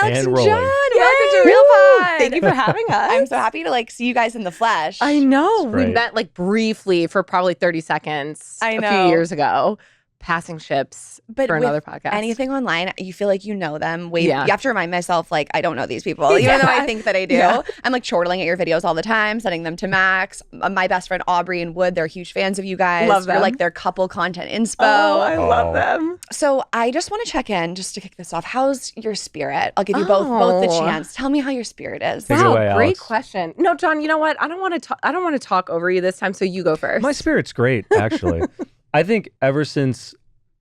Alex and rolling. John. Welcome to Real Pod. Thank you for having us. I'm so happy to see you guys in the flesh. I know. We great. met briefly for probably 30 seconds I a know. few years ago, passing ships But for with another podcast. anything online, you feel like you know them. Yeah. You have to remind myself, I don't know these people, even though I think that I do. Yeah. I'm chortling at your videos all the time, sending them to Max. My best friend Aubrey and Wood, they're huge fans of you guys. Love them. You're their couple content inspo. Oh, I love them. So I just want to check in, just to kick this off. How's your spirit? I'll give you both the chance. Tell me how your spirit is. Take it away, Great Alex. question. No, John, you know what? I don't want to talk over you this time, so you go first. My spirit's great, actually. I think ever since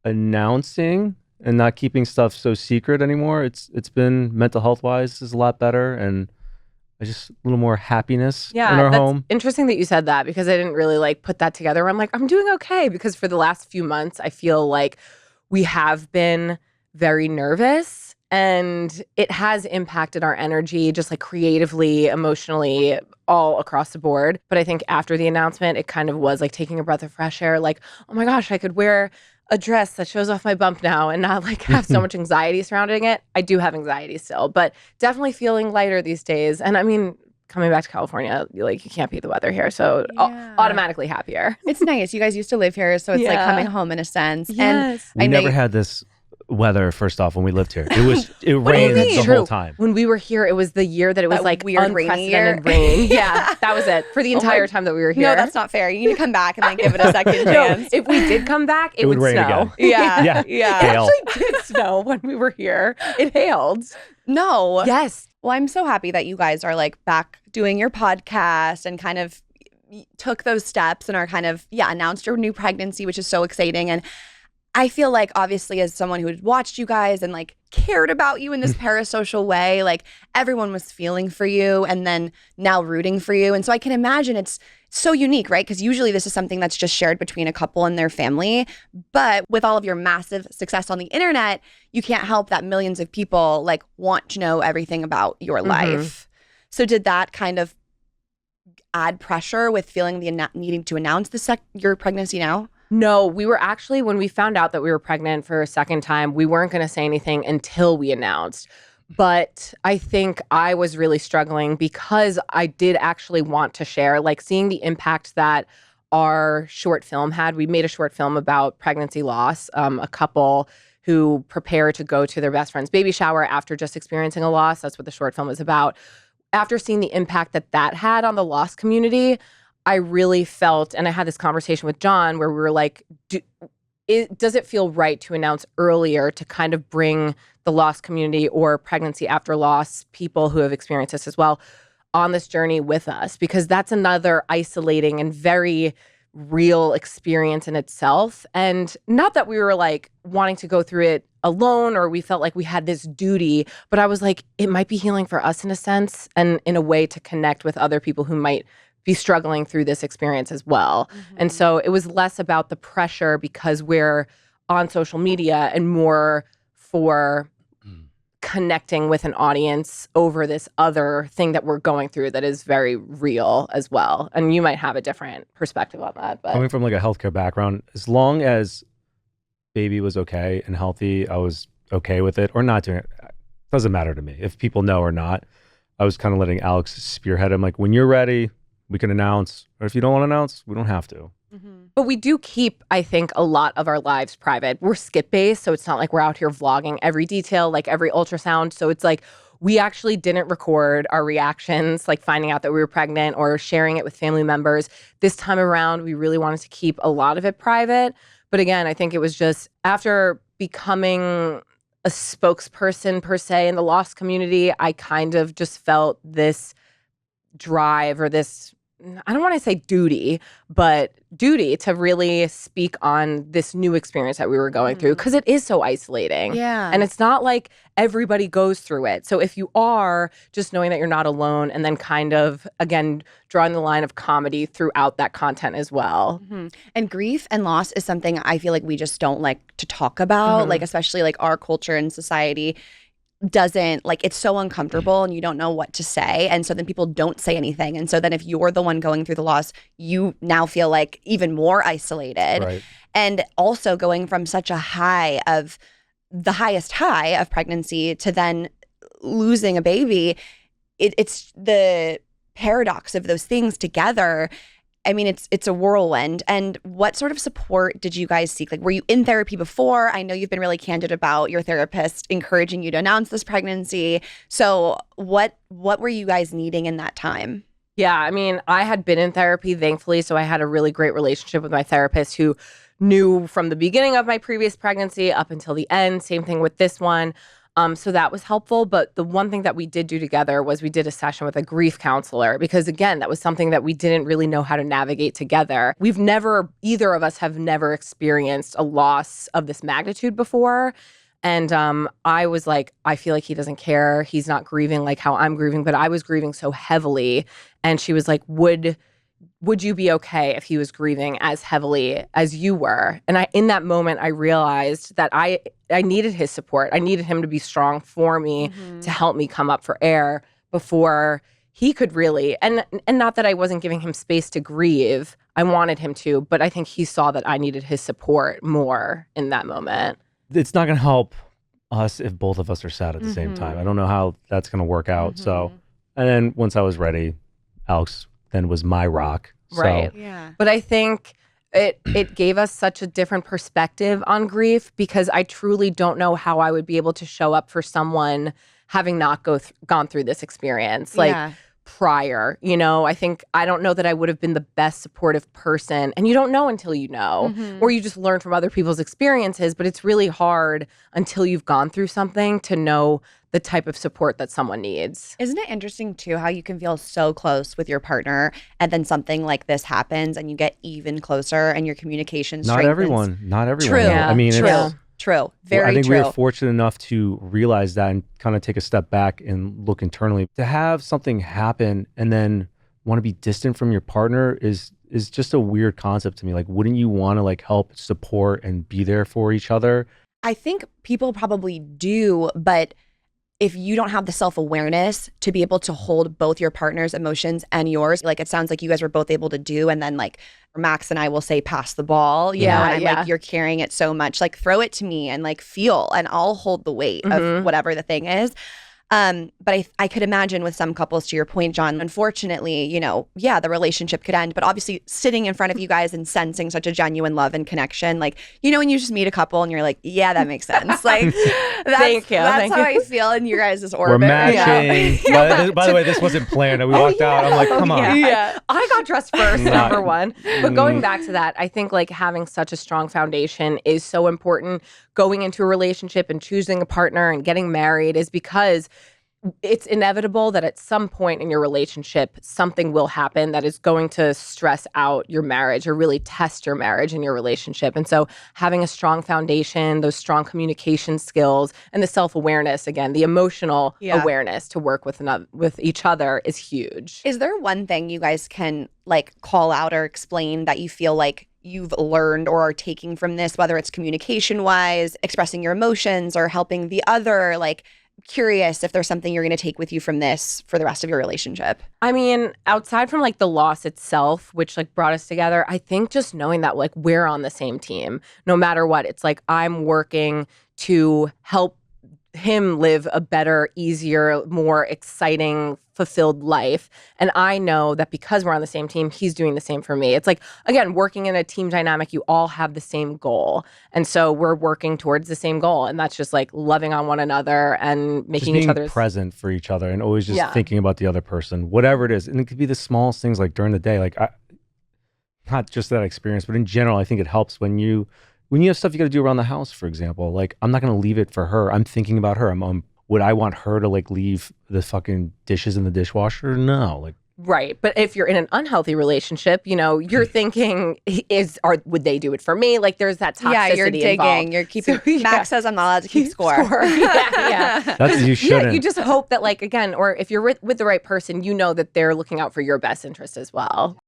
announcing and not keeping stuff so secret anymore, it's been mental health wise is a lot better, and just a little more happiness in our that's home. interesting that you said that, because I didn't really put that together. I'm doing okay, because for the last few months I feel like we have been very nervous, and it has impacted our energy just creatively, emotionally, all across the board. But I think after the announcement, it kind of was taking a breath of fresh air, oh my gosh, I could wear a dress that shows off my bump now and not have so much anxiety surrounding it. I do have anxiety still, but definitely feeling lighter these days. And I mean, coming back to California, you can't beat the weather here, so automatically happier. It's nice. You guys used to live here, so it's coming home in a sense. Yes. And We never had this weather, first off, when we lived here. It rained the whole time. When we were here, it was the year that it was weird rainy year. unprecedented rain. Yeah, that was it for the entire time that we were here. No, that's not fair. You need to come back and give it a second chance. If we did come back, it would rain snow. again. Yeah. It Hail. actually did snow when we were here. It hailed. No. Yes. Well, I'm so happy that you guys are back doing your podcast and kind of took those steps and are announced your new pregnancy, which is so exciting. And I feel obviously, as someone who had watched you guys and cared about you in this parasocial way, everyone was feeling for you and then now rooting for you. And so I can imagine it's so unique, right? Because usually this is something that's just shared between a couple and their family. But with all of your massive success on the internet, you can't help that millions of people want to know everything about your life. So did that kind of add pressure with feeling needing to announce your pregnancy now? No, we were actually, when we found out that we were pregnant for a second time, we weren't going to say anything until we announced. But I think I was really struggling because I did actually want to share, seeing the impact that our short film had. We made a short film about pregnancy loss, a couple who prepare to go to their best friend's baby shower after just experiencing a loss. That's what the short film is about. After seeing the impact that had on the loss community, I really felt, and I had this conversation with John where we were does it feel right to announce earlier to kind of bring the loss community or pregnancy after loss people who have experienced this as well on this journey with us? Because that's another isolating and very real experience in itself. And not that we were wanting to go through it alone or we felt like we had this duty, but I was it might be healing for us in a sense and in a way to connect with other people who might be struggling through this experience as well. And so it was less about the pressure because we're on social media and more for connecting with an audience over this other thing that we're going through that is very real as well. And you might have a different perspective on that. But Coming from a healthcare background, as long as baby was okay and healthy, I was okay with it or not doing it. Doesn't matter to me if people know or not. I was kind of letting Alex spearhead. I'm when you're ready, we can announce, or if you don't want to announce, we don't have to. But we do keep, I think, a lot of our lives private. We're skip-based, so it's not we're out here vlogging every detail, every ultrasound. So it's we actually didn't record our reactions, finding out that we were pregnant or sharing it with family members. This time around, we really wanted to keep a lot of it private. But again, I think it was just after becoming a spokesperson, per se, in the loss community, I kind of just felt this drive or this, I don't want to say duty, but duty to really speak on this new experience that we were going through because it is so isolating. Yeah. And it's not everybody goes through it. So if you are, just knowing that you're not alone and then kind of, again, drawing the line of comedy throughout that content as well. And grief and loss is something I feel we just don't like to talk about, especially our culture and society doesn't it's so uncomfortable and you don't know what to say, and so then people don't say anything, and so then if you're the one going through the loss, you now feel even more isolated. Right. And also going from such a high of the highest high of pregnancy to then losing a baby, it's the paradox of those things together. I mean, it's a whirlwind. And what sort of support did you guys seek? Like, were you in therapy before? I know you've been really candid about your therapist encouraging you to announce this pregnancy. So what were you guys needing in that time? Yeah, I mean, I had been in therapy, thankfully, so I had a really great relationship with my therapist who knew from the beginning of my previous pregnancy up until the end. Same thing with this one. So that was helpful. But the one thing that we did do together was we did a session with a grief counselor because, again, that was something that we didn't really know how to navigate together. Either of us have never experienced a loss of this magnitude before. And I was like, I feel like he doesn't care. He's not grieving like how I'm grieving, but I was grieving so heavily. And she was like, would you be okay if he was grieving as heavily as you were? And in that moment, I realized that I needed his support. I needed him to be strong for me to help me come up for air before he could really, and not that I wasn't giving him space to grieve. I wanted him to, but I think he saw that I needed his support more in that moment. It's not going to help us if both of us are sad at the same time. I don't know how that's going to work out. So, and then once I was ready, Alex then was my rock. Right. So. Yeah. But I think it gave us such a different perspective on grief because I truly don't know how I would be able to show up for someone having not gone through this experience. Like prior, I don't know that I would have been the best supportive person. And you don't know until you know, or you just learn from other people's experiences. But it's really hard until you've gone through something to know the type of support that someone needs. Isn't it interesting too how you can feel so close with your partner and then something like this happens and you get even closer and your communication strengthens? Not everyone. True. Yeah. I mean, True. Very true. I think we were fortunate enough to realize that and kind of take a step back and look internally. To have something happen and then want to be distant from your partner is just a weird concept to me. Like, wouldn't you want to like help support and be there for each other? I think people probably do, but if you don't have the self-awareness to be able to hold both your partner's emotions and yours, like it sounds like you guys were both able to do, and then like Max and I will say pass the ball, you know, and I'm like, you're carrying it so much, like throw it to me and like feel, and I'll hold the weight of whatever the thing is. But I could imagine with some couples, to your point, John, unfortunately, the relationship could end. But obviously sitting in front of you guys and sensing such a genuine love and connection, like, when you just meet a couple and you're like, yeah, that makes sense. Like, that's how I feel in your guys' orbit. We're matching. By the way, this wasn't planned. We walked out. I'm like, come on. Yeah. I got dressed first, number one. But going back to that, I think like having such a strong foundation is so important. Going into a relationship and choosing a partner and getting married is because it's inevitable that at some point in your relationship, something will happen that is going to stress out your marriage or really test your marriage and your relationship. And so having a strong foundation, those strong communication skills, and the self-awareness, again, the emotional awareness to work with each other is huge. Is there one thing you guys can like call out or explain that you feel like you've learned or are taking from this, whether it's communication-wise, expressing your emotions, or helping the other? Like, curious if there's something you're going to take with you from this for the rest of your relationship. I mean, outside from like the loss itself, which like brought us together, I think just knowing that like we're on the same team, no matter what. It's like I'm working to help him live a better, easier, more exciting, fulfilled life. And I know that because we're on the same team, he's doing the same for me. It's like, again, working in a team dynamic, you all have the same goal. And so we're working towards the same goal. And that's just like loving on one another and making each other's present for each other and always just thinking about the other person, whatever it is. And it could be the smallest things like during the day, like not just that experience, but in general, I think it helps when you have stuff you got to do around the house, for example. Like, I'm not going to leave it for her. I'm thinking about her. Would I want her to like leave the fucking dishes in the dishwasher? No. Like, right. But if you're in an unhealthy relationship, you're thinking, would they do it for me? Like, there's that toxicity Yeah, you're digging. Involved. You're keeping. Max says I'm not allowed to keep score. Yeah. That's you shouldn't. Yeah, you just hope that, like, again, or if you're with the right person, that they're looking out for your best interest as well.